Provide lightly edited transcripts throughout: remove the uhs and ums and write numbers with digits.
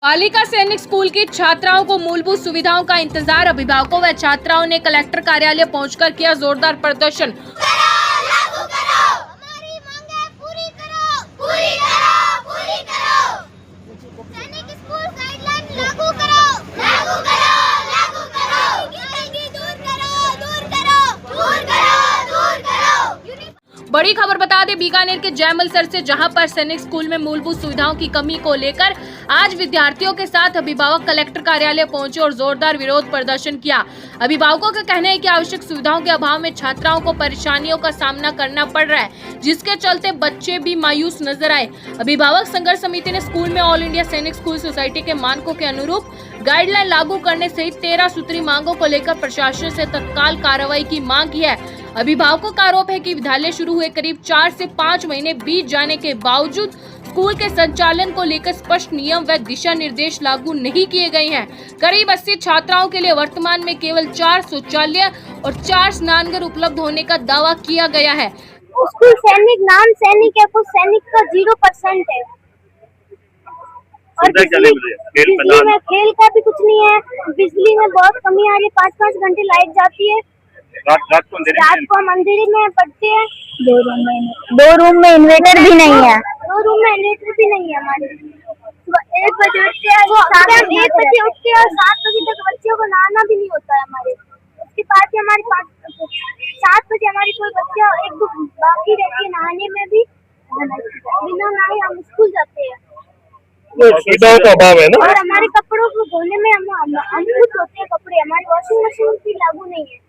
बालिका सैनिक स्कूल की छात्राओं को मूलभूत सुविधाओं का इंतजार। अभिभावकों व छात्राओं ने कलेक्टर कार्यालय पहुंचकर किया जोरदार प्रदर्शन। लागू करो, हमारी मांगें पूरी करो, पूरी करो, पूरी करो। सैनिक स्कूल गाइडलाइन लागू करो, लागू करो, लागू करो। गंदगी दूर करो, दूर करो, दूर करो, दूर करो। बड़ी खबर बता दें, बीकानेर के जयमलसर से, जहां पर सैनिक स्कूल में मूलभूत सुविधाओं की कमी को लेकर आज विद्यार्थियों के साथ अभिभावक कलेक्टर कार्यालय पहुंचे और जोरदार विरोध प्रदर्शन किया। अभिभावकों का कहना है कि आवश्यक सुविधाओं के अभाव में छात्राओं को परेशानियों का सामना करना पड़ रहा है, जिसके चलते बच्चे भी मायूस नजर आए। अभिभावक संघर्ष समिति ने स्कूल में ऑल इंडिया सैनिक स्कूल सोसाइटी के मानकों के अनुरूप गाइडलाइन लागू करने सहित 13 सूत्री मांगों को लेकर प्रशासन से तत्काल कार्रवाई की मांग की है। अभिभावकों का आरोप है कि विद्यालय शुरू हुए करीब 4 से 5 महीने बीत जाने के बावजूद स्कूल के संचालन को लेकर स्पष्ट नियम व दिशा निर्देश लागू नहीं किए गए हैं। करीब 80 छात्राओं के लिए वर्तमान में केवल 4 शौचालय और 4 स्नानघर उपलब्ध होने का दावा किया गया है। स्कूल सैनिक नाम सैनिक है, कुछ सैनिक का 0% है। और बिजली में खेल का भी कुछ नहीं है। बिजली में बहुत कमी आ रही है, 5-5 घंटे लाइट जाती है। रात को हम अंधेरे में पढ़ते हैं। 2 रूम में इन्वर्टर भी नहीं है। 2 रूम में इन्वर्टर भी नहीं है हमारे। 1 बजे उठते हैं, 1 बजे उठते हैं और 7 बजे तक बच्चों को नहाना भी नहीं होता है हमारे। उसके बाद भी हमारे 7 बजे हमारी कोई बच्चा 1-2 बाकी रहती है नहाने में भी। बिना नहाए हम स्कूल जाते हैं। सुविधाओं का अभाव है ना। और हमारे कपड़ों को धोने में हम खुद धोते हैं कपड़े, हमारी वॉशिंग मशीन भी लागू नहीं है।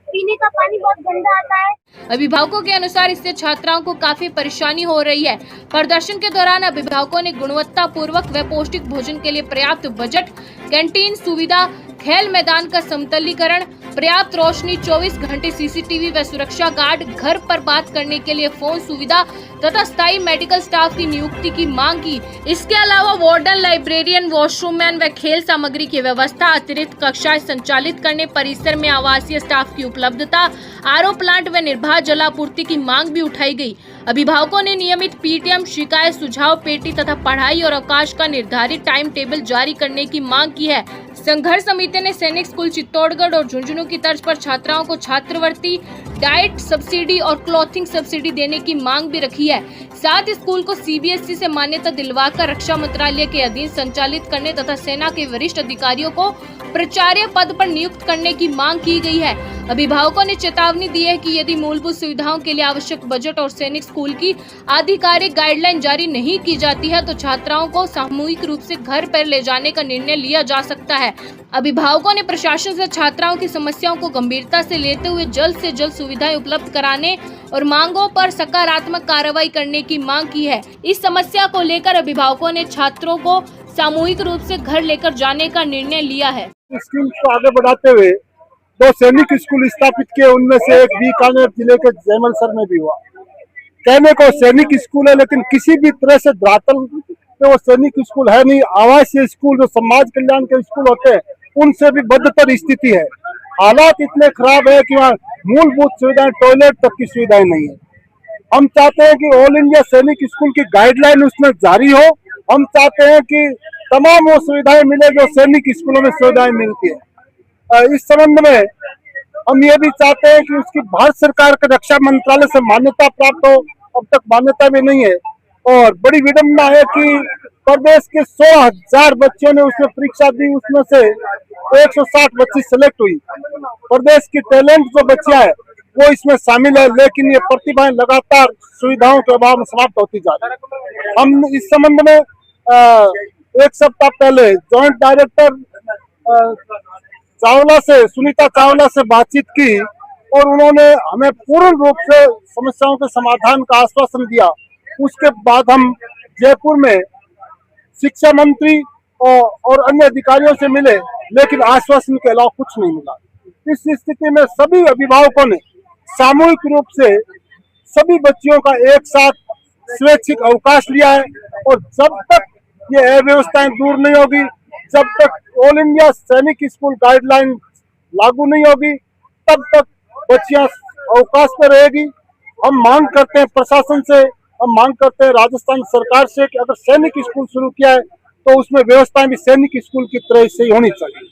पीने का पानी बहुत गंदा आता है। अभिभावकों के अनुसार इससे छात्राओं को काफी परेशानी हो रही है। प्रदर्शन के दौरान अभिभावकों ने गुणवत्ता पूर्वक व पौष्टिक भोजन के लिए पर्याप्त बजट, कैंटीन सुविधा, खेल मैदान का समतलीकरण, पर्याप्त रोशनी, 24 घंटे सीसीटीवी व सुरक्षा गार्ड, घर पर बात करने के लिए फोन सुविधा तथा स्थायी मेडिकल स्टाफ की नियुक्ति की मांग की। इसके अलावा वार्डन, लाइब्रेरियन, वॉशरूममैन व खेल सामग्री की व्यवस्था, अतिरिक्त कक्षाएं संचालित करने, परिसर में आवासीय स्टाफ की उपलब्धता, आरओ प्लांट व निर्बाध जलापूर्ति की मांग भी उठाई गई। अभिभावकों ने नियमित पीटीएम, शिकायत सुझाव पेटी तथा पढ़ाई और अवकाश का निर्धारित टाइम टेबल जारी करने की मांग की है। संघर्ष समिति ने सैनिक स्कूल चित्तौड़गढ़ और झुंझुनू की तर्ज पर छात्राओं को छात्रवृत्ति, डाइट सब्सिडी और क्लॉथिंग सब्सिडी देने की मांग भी रखी है। साथ ही स्कूल को सीबीएसई से मान्यता दिलवाकर रक्षा मंत्रालय के अधीन संचालित करने तथा सेना के वरिष्ठ अधिकारियों को प्राचार्य पद पर नियुक्त करने की मांग की गई है। अभिभावकों ने चेतावनी दी है कि यदि मूलभूत सुविधाओं के लिए आवश्यक बजट और सैनिक स्कूल की आधिकारिक गाइडलाइन जारी नहीं की जाती है तो छात्राओं को सामूहिक रूप से घर पर ले जाने का निर्णय लिया जा सकता है। अभिभावकों ने प्रशासन से छात्राओं की समस्याओं को गंभीरता से लेते हुए जल्द से जल्द सुविधाएं उपलब्ध कराने और मांगों पर सकारात्मक कार्रवाई करने की मांग की है। इस समस्या को लेकर अभिभावकों ने छात्रों को सामूहिक रूप से घर लेकर जाने का निर्णय लिया है। स्कूल को आगे बढ़ाते हुए 2 सैनिक स्कूल स्थापित किए, उनमें से एक बीकानेर जिले के जयमलसर में भी हुआ। कहने को सैनिक स्कूल है, लेकिन किसी भी तरह से धरातल पे वो सैनिक स्कूल है नहीं। आवासीय स्कूल जो समाज कल्याण के स्कूल होते हैं उनसे भी बदतर स्थिति है। हालात इतने खराब है कि वहाँ मूलभूत सुविधाएं, टॉयलेट तक की सुविधाएं नहीं है। हम चाहते हैं कि ऑल इंडिया सैनिक स्कूल की गाइडलाइन उसमें जारी हो। हम चाहते हैं कि तमाम वो सुविधाएं मिले जो सैनिक स्कूलों में सुविधाएं मिलती है। इस संबंध में हम ये भी चाहते हैं कि उसकी भारत सरकार के रक्षा मंत्रालय से मान्यता प्राप्त हो। अब तक मान्यता भी नहीं है और बड़ी विडम्बना है कि प्रदेश के 100,000 बच्चों ने उसमें परीक्षा दी, उसमें से 160 बच्ची सेलेक्ट हुई। प्रदेश की टैलेंट जो बच्चियां है वो इसमें शामिल है, लेकिन ये प्रतिभाएं लगातार सुविधाओं के अभाव में समाप्त होती जा रही है। हम इस संबंध में 1 सप्ताह पहले जॉइंट डायरेक्टर सुनीता चावला से बातचीत की और उन्होंने हमें पूर्ण रूप से समस्याओं के समाधान का आश्वासन दिया। उसके बाद हम जयपुर में शिक्षा मंत्री और अन्य अधिकारियों से मिले, लेकिन आश्वासन के अलावा कुछ नहीं मिला। इस स्थिति में सभी अभिभावकों ने सामूहिक रूप से सभी बच्चियों का एक साथ स्वैच्छिक अवकाश लिया है और जब तक ये अव्यवस्थाएं दूर नहीं होगी, जब तक ऑल इंडिया सैनिक स्कूल गाइडलाइन लागू नहीं होगी, तब तक बच्चियां अवकाश पर रहेगी। हम मांग करते हैं प्रशासन से, हम मांग करते हैं राजस्थान सरकार से कि अगर सैनिक स्कूल शुरू किया है तो उसमें व्यवस्थाएं भी सैनिक स्कूल की तरह से ही होनी चाहिए।